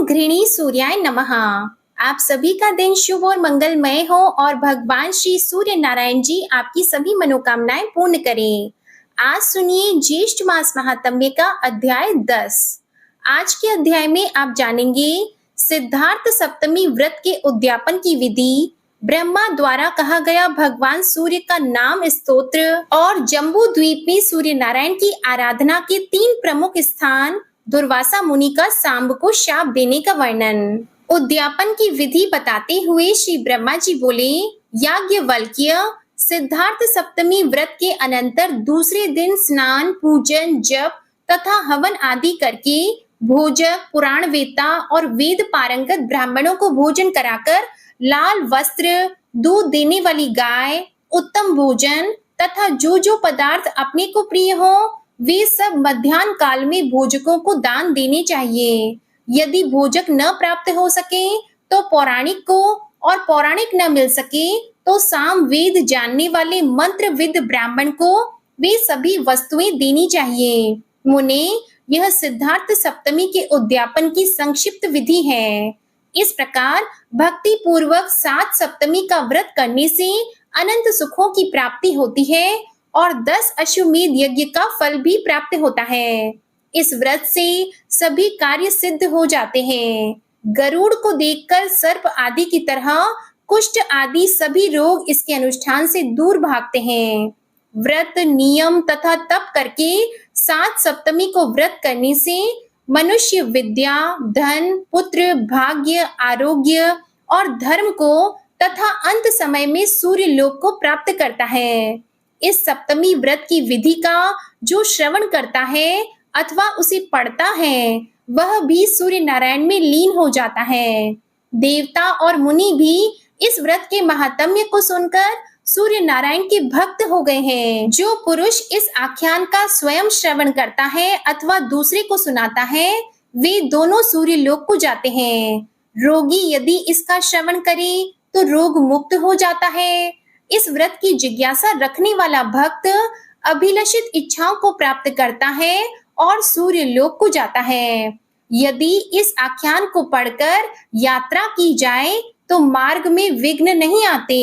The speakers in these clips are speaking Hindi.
ओम घृणी सूर्याय नमः। आप सभी का दिन शुभ और मंगलमय हो और भगवान श्री सूर्य नारायण जी आपकी सभी मनोकामनाएं पूर्ण करें। आज सुनिए ज्येष्ठ मास महात्म्य का अध्याय 10। आज के अध्याय में आप जानेंगे सिद्धार्थ सप्तमी व्रत के उद्यापन की विधि, ब्रह्मा द्वारा कहा गया भगवान सूर्य का नाम स्तोत्र और जम्बू द्वीप में सूर्य नारायण की आराधना के 3 प्रमुख स्थान, दुर्वासा मुनि का सांब को शाप देने का वर्णन। उद्यापन की विधि बताते हुए श्री ब्रह्मा जी बोले, याज्ञवल्क्य, सिद्धार्थ सप्तमी व्रत के अनंतर दूसरे दिन स्नान, पूजन, जप तथा हवन आदि करके भोजक, पुराणवेत्ता और वेद पारंगत ब्राह्मणों को भोजन कराकर लाल वस्त्र, दूध देने वाली गाय, उत्तम भोजन तथा जो पदार्थ अपने को प्रिय हो वे सब मध्याह्न काल में भोजकों को दान देने चाहिए। यदि भोजक न प्राप्त हो सके तो पौराणिक को, और पौराणिक न मिल सके तो साम वेद जानने वाले मंत्रविद ब्राह्मण को वे सभी वस्तुएं देनी चाहिए। मुने, यह सिद्धार्थ सप्तमी के उद्यापन की संक्षिप्त विधि है। इस प्रकार भक्ति पूर्वक 7 सप्तमी का व्रत करने से अनंत सुखों की प्राप्ति होती है और 10 अश्वमेध यज्ञ का फल भी प्राप्त होता है। इस व्रत से सभी कार्य सिद्ध हो जाते हैं। गरुड़ को देखकर सर्प आदि की तरह कुष्ठ आदि सभी रोग इसके अनुष्ठान से दूर भागते हैं। व्रत, नियम तथा तप करके 7 सप्तमी को व्रत करने से मनुष्य विद्या, धन, पुत्र, भाग्य, आरोग्य और धर्म को तथा अंत समय में सूर्य लोक को प्राप्त करता है। इस सप्तमी व्रत की विधि का जो श्रवण करता है अथवा उसे पढ़ता है वह भी सूर्य नारायण में लीन हो जाता है। देवता और मुनि भी इस व्रत के महात्म्य को सुनकर सूर्य नारायण के भक्त हो गए हैं। जो पुरुष इस आख्यान का स्वयं श्रवण करता है अथवा दूसरे को सुनाता है वे दोनों सूर्य लोक को जाते हैं। रोगी यदि इसका श्रवण करे तो रोग मुक्त हो जाता है। इस व्रत की जिज्ञासा रखने वाला भक्त अभिलषित इच्छाओं को प्राप्त करता है और सूर्य लोक को जाता है। यदि इस आख्यान को पढ़कर यात्रा की जाए तो मार्ग में विघ्न नहीं आते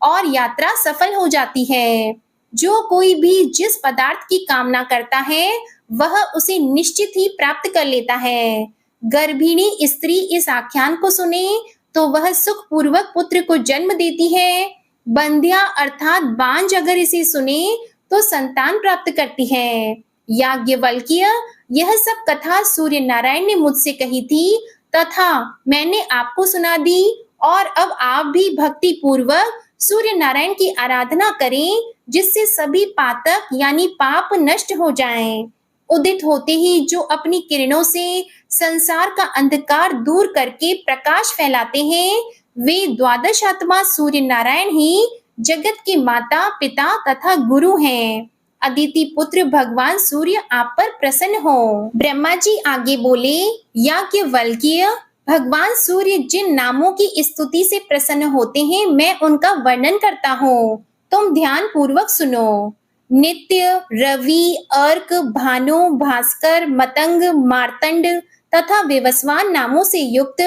और यात्रा सफल हो जाती है। जो कोई भी जिस पदार्थ की कामना करता है वह उसे निश्चित ही प्राप्त कर लेता है। गर्भिणी स्त्री इस आख्यान को सुने तो वह सुख पूर्वक पुत्र को जन्म देती है। बंध्या अर्थात बांझ अगर इसे सुने तो संतान प्राप्त करती है। याज्ञवल्क्य, यह सब कथा सूर्य नारायण ने मुझसे कही थी तथा मैंने आपको सुना दी और अब आप भी भक्ति पूर्वक सूर्य नारायण की आराधना करें जिससे सभी पातक यानी पाप नष्ट हो जाएं। उदित होते ही जो अपनी किरणों से संसार का अंधकार दूर करके प्रकाश फैलाते हैं वे द्वादश आत्मा सूर्य नारायण ही जगत के माता, पिता तथा गुरु हैं। अदिति पुत्र भगवान सूर्य आप पर प्रसन्न हो। ब्रह्मा जी आगे बोले, याज्ञवल्क्य, भगवान सूर्य जिन नामों की स्तुति से प्रसन्न होते हैं मैं उनका वर्णन करता हूँ, तुम ध्यान पूर्वक सुनो। नित्य, रवि, अर्क, भानु, भास्कर, मतंग, मार्तंड तथा विवस्वान नामों से युक्त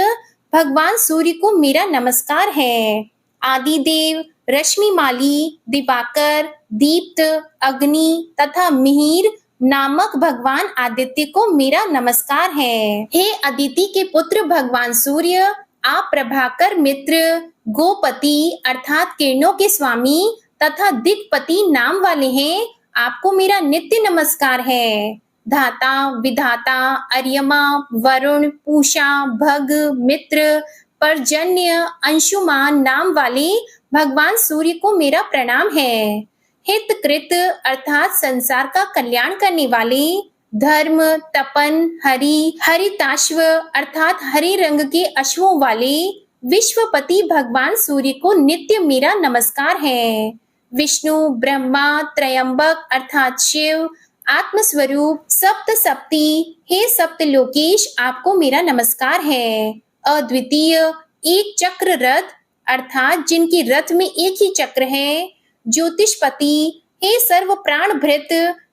भगवान सूर्य को मेरा नमस्कार है। आदिदेव, रश्मिमाली, दिवाकर, दीप्त, अग्नि तथा मिहिर नामक भगवान आदित्य को मेरा नमस्कार है। हे अदिति के पुत्र भगवान सूर्य, आप प्रभाकर मित्र, गोपति अर्थात किरणों के स्वामी तथा दिक्पति नाम वाले हैं। आपको मेरा नित्य नमस्कार है। धाता, विधाता, अर्यमा, वरुण, पूषा, भग, मित्र, पर्जन्य, अंशुमान नाम वाले भगवान सूर्य को मेरा प्रणाम है। हितकृत अर्थात संसार का कल्याण करने वाले, धर्म, तपन, हरि, हरिताश्व अर्थात हरे रंग के अश्वों वाले विश्वपति भगवान सूर्य को नित्य मेरा नमस्कार है। विष्णु, ब्रह्मा, त्रयंबक अर्थात शिव, आत्मस्वरूप, सप्त सप्ती, हे सप्त लोकेश आपको मेरा नमस्कार है। अद्वितीय, एक चक्र रथ अर्थात जिनकी रथ में एक ही चक्र है। ज्योतिषपति, हे सर्व प्राण भृत,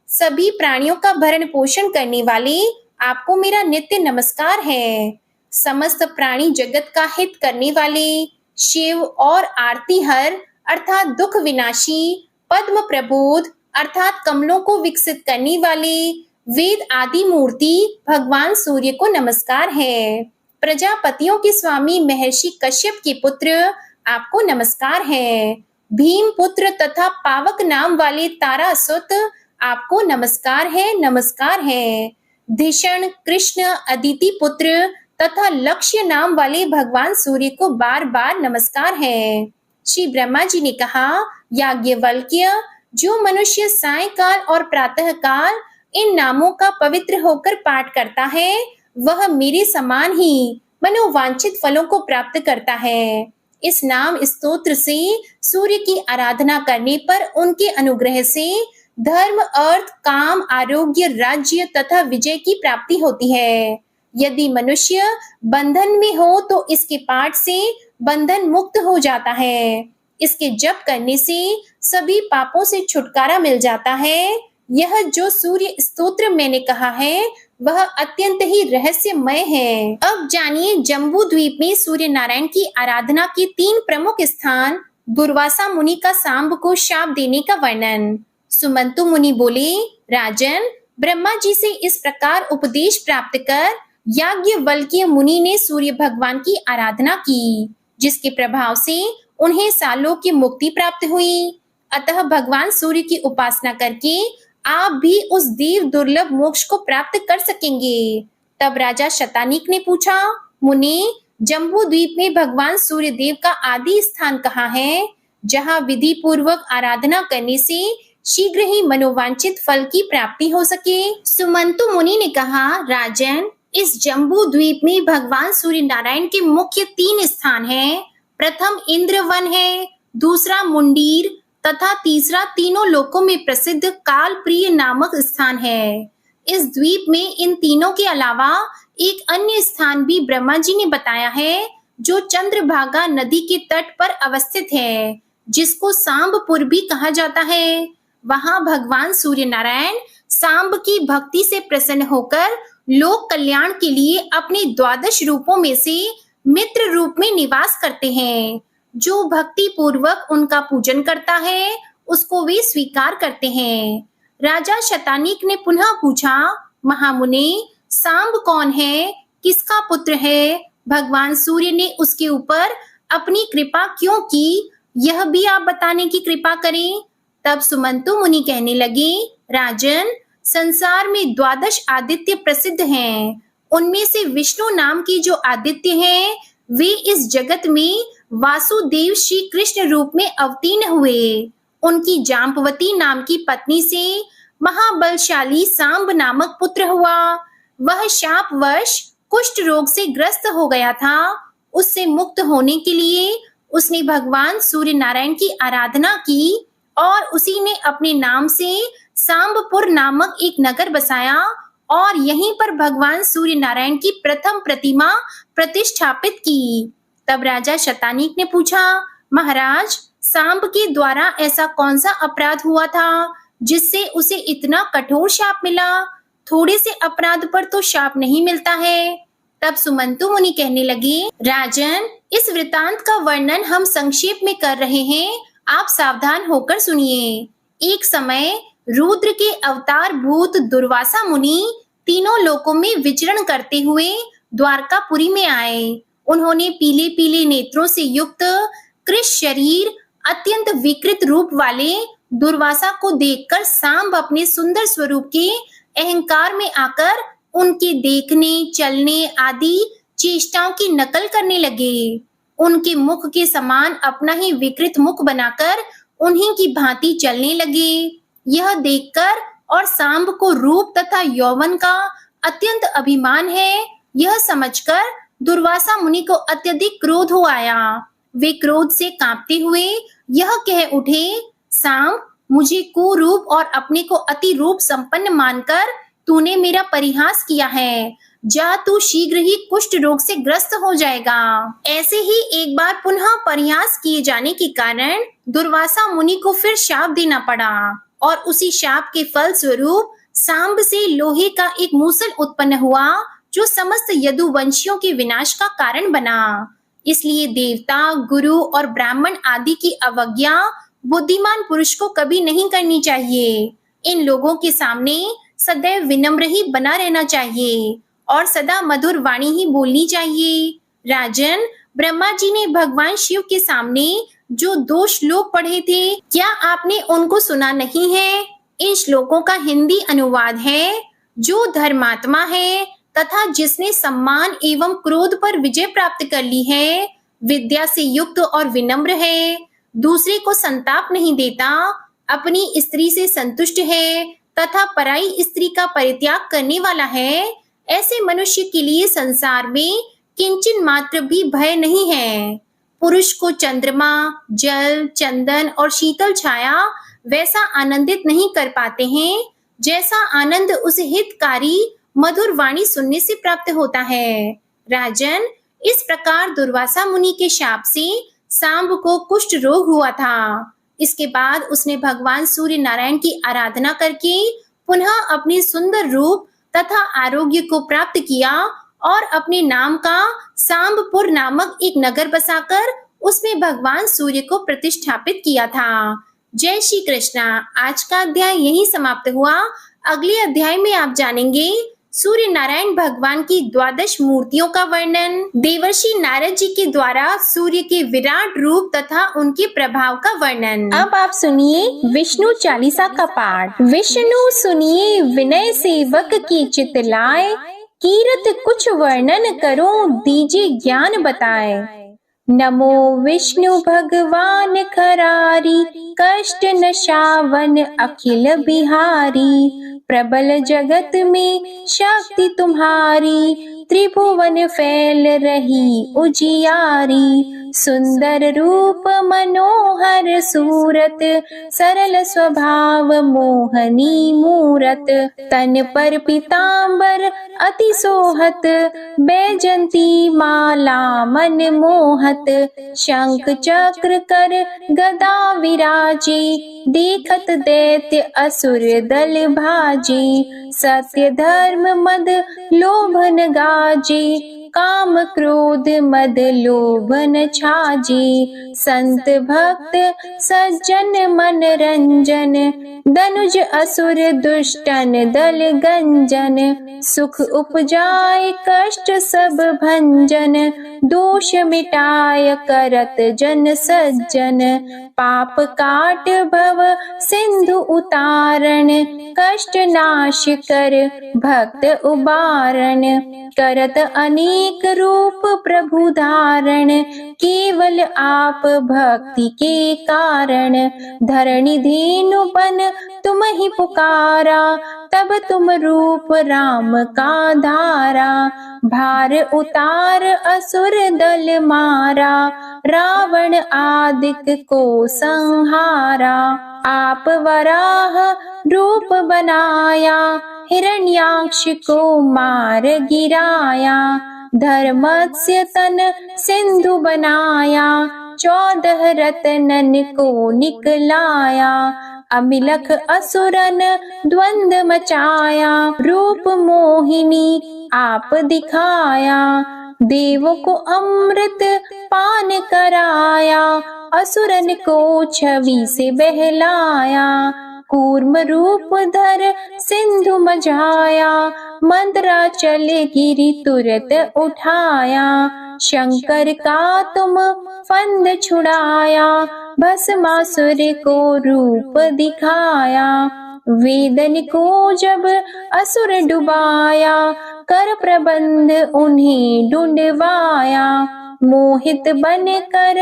सभी प्राणियों का भरण पोषण करने वाले आपको मेरा नित्य नमस्कार है। समस्त प्राणी जगत का हित करने वाले, शिव और आरती हर अर्थात दुख विनाशी, पद्म प्रबोध अर्थात कमलों को विकसित करने वाले, वेद आदि मूर्ति भगवान सूर्य को नमस्कार है। प्रजापतियों के स्वामी महर्षि कश्यप के पुत्र आपको नमस्कार है। भीम पुत्र तथा पावक नाम वाले तारासुत आपको नमस्कार है, नमस्कार है। धिषण, कृष्ण, अदिति पुत्र तथा लक्ष्य नाम वाले भगवान सूर्य को बार बार नमस्कार है। श्री ब्रह्मा जी ने कहा, याज्ञवल्क्य, जो मनुष्य सायंकाल और प्रातः काल इन नामों का पवित्र होकर पाठ करता है, वह मेरे समान ही मनोवांछित फलों को प्राप्त करता है। इस नाम स्तोत्र से सूर्य की आराधना करने पर उनके अनुग्रह से धर्म, अर्थ, काम, आरोग्य, राज्य तथा विजय की प्राप्ति होती है। यदि मनुष्य बंधन में हो तो इसके पाठ से बंधन मुक्त हो जाता है। इसके जप करने से सभी पापों से छुटकारा मिल जाता है। यह जो सूर्य स्तोत्र मैंने कहा है वह अत्यंत ही रहस्यमय है। अब जानिए जम्बू द्वीप में सूर्य नारायण की आराधना के 3 प्रमुख स्थान, दुर्वासा मुनि का सांब को शाप देने का वर्णन। सुमंतु मुनि बोले, राजन, ब्रह्मा जी से इस प्रकार उपदेश प्राप्त कर याज्ञवल्क्य मुनि ने सूर्य भगवान की आराधना की, जिसके प्रभाव से उन्हें सालों की मुक्ति प्राप्त हुई। अतः भगवान सूर्य की उपासना करके आप भी उस देव दुर्लभ मोक्ष को प्राप्त कर सकेंगे। तब राजा शतानीक ने पूछा, मुनि, जम्बू द्वीप में भगवान सूर्य देव का आदि स्थान कहाँ है, जहाँ विधि पूर्वक आराधना करने से शीघ्र ही मनोवांछित फल की प्राप्ति हो सके? सुमंतु मुनि ने कहा, राजन, इस जम्बू द्वीप में भगवान सूर्य नारायण के मुख्य 3 स्थान हैं। प्रथम इंद्रवन है, दूसरा मुंडीर तथा तीसरा तीनों लोकों में प्रसिद्ध कालप्रिय नामक स्थान है। इस द्वीप में इन तीनों के अलावा एक अन्य स्थान भी ब्रह्मा जी ने बताया है, जो चंद्रभागा नदी के तट पर अवस्थित है, जिसको सांबपुर भी कहा जाता है। वहां भगवान सूर्य नारायण सांब की भक्ति से प्रसन्न होकर लोक कल्याण के लिए अपने 12 रूपों में से मित्र रूप में निवास करते हैं। जो भक्ति पूर्वक उनका पूजन करता है उसको वे स्वीकार करते हैं। राजा शतानीक ने पुनः पूछा, महामुनि, सांब कौन है, किसका पुत्र है, भगवान सूर्य ने उसके ऊपर अपनी कृपा क्यों की, यह भी आप बताने की कृपा करें। तब सुमंतु मुनि कहने लगे, राजन, संसार में 12 आदित्य प्रसिद्ध हैं। उनमें से विष्णु नाम के जो आदित्य हैं, वे इस जगत में वासुदेव श्री कृष्ण रूप में अवतीर्ण हुए। उनकी जाम्बवती नाम की पत्नी से महाबलशाली सांब नामक पुत्र हुआ। वह शापवश कुष्ठ रोग से ग्रस्त हो गया था। उससे मुक्त होने के लिए उसने भगवान सूर्य नारायण की आराधना की और उसी ने अपने नाम से सांबपुर नामक एक नगर बसाया और यहीं पर भगवान सूर्य नारायण की प्रथम प्रतिमा प्रतिष्ठापित की। तब राजा शतानीक ने पूछा, महाराज, सांब के द्वारा ऐसा कौन सा अपराध हुआ था जिससे उसे इतना कठोर शाप मिला? थोड़े से अपराध पर तो शाप नहीं मिलता है। तब सुमंतु मुनि कहने लगे, राजन, इस वृतांत का वर्णन हम संक्षेप में कर रहे हैं, आप सावधान होकर सुनिए। एक समय रुद्र के अवतार भूत दुर्वासा मुनि तीनों लोकों में विचरण करते हुए द्वारकापुरी में आए। उन्होंने पीले पीले नेत्रों से युक्त कृश शरीर, अत्यंत विकृत रूप वाले दुर्वासा को देखकर सांब अपने सुंदर स्वरूप के अहंकार में आकर उनके देखने, चलने आदि चेष्टाओं की नकल करने लगे। उनके मुख के समान अपना ही विकृत मुख बनाकर उन्हीं की भांति चलने लगे। यह देखकर और सांब को रूप तथा यौवन का अत्यंत अभिमान है, यह समझकर दुर्वासा मुनि को अत्यधिक क्रोध हो आया। वे क्रोध से कांपते हुए यह कह उठे, सांब, मुझे कुरूप और अपने को अति रूप संपन्न मानकर तूने मेरा परिहास किया है। जा, तू शीघ्र ही कुष्ठ रोग से ग्रस्त हो जाएगा। ऐसे ही एक बार पुनः परिहास किए जाने के कारण दुर्वासा मुनि को फिर शाप देना पड़ा और उसी शाप के फल स्वरूप सांब से लोहे का एक मूसल उत्पन्न हुआ जो समस्त यदुवंशियों के विनाश का कारण बना। इसलिए देवता, गुरु और ब्राह्मण आदि की अवज्ञा बुद्धिमान पुरुष को कभी नहीं करनी चाहिए। इन लोगों के सामने सदैव विनम्र ही बना रहना चाहिए और सदा मधुर वाणी ही बोलनी चाहिए। राजन, ब्रह्मा जी ने भगवान शिव के सामने जो 2 श्लोक पढ़े थे, क्या आपने उनको सुना नहीं है? इन श्लोकों का हिंदी अनुवाद है, जो धर्मात्मा है तथा जिसने सम्मान एवं क्रोध पर विजय प्राप्त कर ली है, विद्या से युक्त और विनम्र है, दूसरे को संताप नहीं देता, अपनी स्त्री से संतुष्ट है तथा पराई स्त्री का परित्याग करने वाला है, ऐसे मनुष्य के लिए संसार में किंचन मात्र भी भय नहीं है। पुरुष को चंद्रमा, जल, चंदन और शीतल छाया वैसा आनंदित नहीं कर पाते हैं जैसा आनंद उस हितकारी मधुर वाणी सुनने से प्राप्त होता है। राजन, इस प्रकार दुर्वासा मुनि के शाप से सांब को कुष्ठ रोग हुआ था। इसके बाद उसने भगवान सूर्य नारायण की आराधना करके पुनः अपने सुंदर रूप तथा आरोग्य को प्राप्त किया और अपने नाम का सांबपुर नामक एक नगर बसाकर उसमें भगवान सूर्य को प्रतिष्ठापित किया था। जय श्री कृष्णा। आज का अध्याय यहीं समाप्त हुआ। अगले अध्याय में आप जानेंगे सूर्य नारायण भगवान की 12 मूर्तियों का वर्णन, देवर्षि नारद जी के द्वारा सूर्य के विराट रूप तथा उनके प्रभाव का वर्णन। अब आप सुनिए विष्णु चालीसा का पाठ। विष्णु सुनिए विनय सेवक की चित लाए, कीरत कुछ वर्णन करो दीजिए ज्ञान बताए। नमो विष्णु भगवान खरारी, कष्ट नशावन अखिल बिहारी। प्रबल जगत में शक्ति तुम्हारी, त्रिभुवन फैल रही उजियारी। सुंदर रूप मनोहर सूरत, सरल स्वभाव मोहनी मूरत। तन पर पीतांबर अति सोहत, बैजंती माला मन मोहत। शंख चक्र कर गदा विराजे, देखत दैत्य असुर दल भाजे। सत्य धर्म मद लोभन गाजे, काम क्रोध मद लोभन छाजे। संत भक्त सज्जन मन रंजन, धनुज असुर दुष्टन दल गंजन। सुख उपजाए कष्ट सब भंजन, दोष मिटाय करत जन सज्जन। पाप काट भव सिंधु उतारण, कष्ट नाश कर भक्त उबारण। करत अनेक रूप प्रभु धारण, केवल आप भक्ति के कारण। धरणी धेनु बन तुम ही पुकारा, तब तुम रूप राम का धारा। भार उतार असुर दल मारा, रावण आदिक को संहारा। आप वराह रूप बनाया, हिरण्याक्ष को मार गिराया। धर्मस्य तन सिंधु बनाया, 14 रत्नन को निकलाया। अमिलख असुरन द्वंद मचाया, रूप मोहिनी आप दिखाया। देव को अमृत पान कराया, असुरन को छवि से बहलाया। कूर्म रूप धर सिंधु मझाया, मंदराचल गिरि तुरत उठाया। शंकर का तुम फंद छुड़ाया, भस्मासुर को रूप दिखाया। वेदन को जब असुर डुबाया, कर प्रबंध उन्हें ढूंढवाया। मोहित बन कर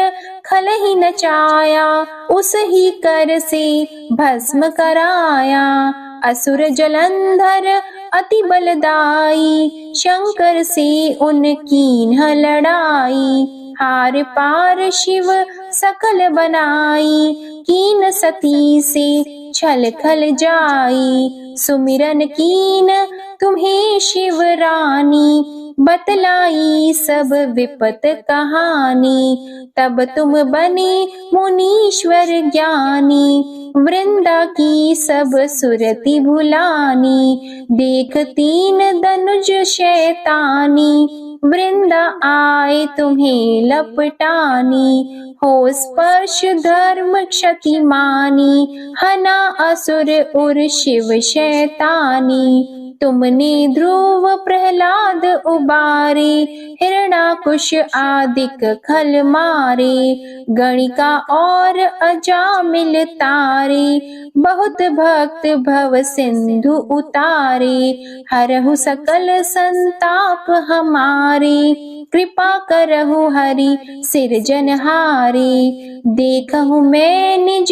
खल ही नचाया, उस ही कर से भस्म कराया। असुर जलंधर अति बलदाई, शंकर से उनकी लड़ाई। हार पार शिव सकल बनाई, कीन सती से छल खल जाई। सुमिरन कीन तुम्हें शिव रानी, बतलाई सब विपत कहानी, तब तुम बने मुनीश्वर ज्ञानी। वृंदा की सब सुरति भुलानी, देख तीन धनुज शैतानी। वृंदा आए तुम्हें लपटानी, हो स्पर्श धर्म क्षति मानी। हना असुर उर शिव शैतानी, तुमने ध्रुव प्रहलाद उबारे। हिरणाकुश आदिक खल मारे, गणिका और अजामिल तारे। बहुत भक्त भव सिंधु उतारे, हरहु सकल संताप हमारे। कृपा करहु हरि सिरजनहारे, देखहु मैं निज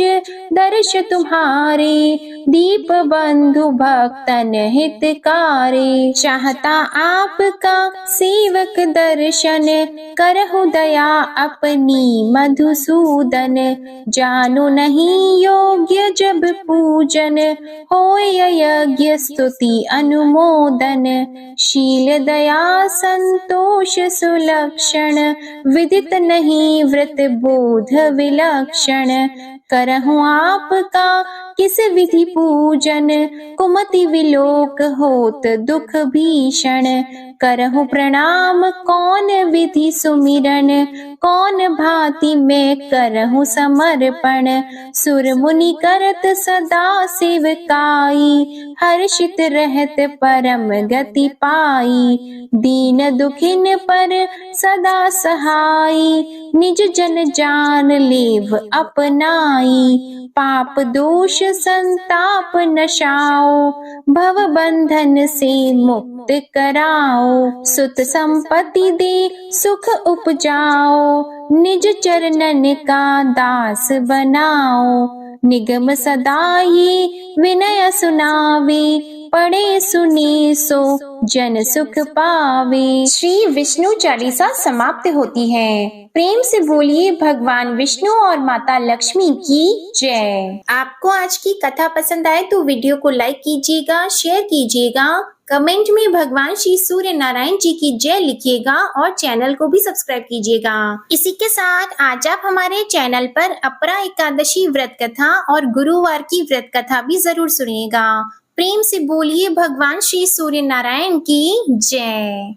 दर्श तुम्हारे। दीप बंधु भक्तन हितकारे, चाहता आपका सेवक दर्शन। करहु दया अपनी मधुसूदन, जानो नहीं योग्य जब पूजन। होय यज्ञ स्तुति अनुमोदन, शील दया संतोष सुलक्षण। विदित नहीं व्रत बोध विलक्षण, करहु आपका किस विधि पूजन। कुमति विलोक होत दुख भीषण, करहु प्रणाम कौन विधि सुमिरन। कौन भांति मैं करहु समर्पण, सुर मुनि करत सदा सेवकाई। हर्षित रहत परम गति पाई, दीन दुखिन पर सदा सहाई। निज जन जान लेव अपनाई, पाप दोष संताप नशाओ। भव बंधन से मुक्त कराओ, सुत संपत्ति दे सुख उपजाओ। निज चरणन का दास बनाओ, निगम सदा ये विनय सुनावे। पढ़े सुने सो जन सुख पावे। श्री विष्णु चालीसा समाप्त होती है। प्रेम से बोलिए भगवान विष्णु और माता लक्ष्मी की जय। आपको आज की कथा पसंद आए तो वीडियो को लाइक कीजिएगा, शेयर कीजिएगा, कमेंट में भगवान श्री सूर्य नारायण जी की जय लिखिएगा और चैनल को भी सब्सक्राइब कीजिएगा। इसी के साथ आज आप हमारे चैनल पर अपरा एकादशी व्रत कथा और गुरुवार की व्रत कथा भी जरूर सुनिएगा। प्रेम से बोलिए भगवान श्री सूर्य नारायण की जय।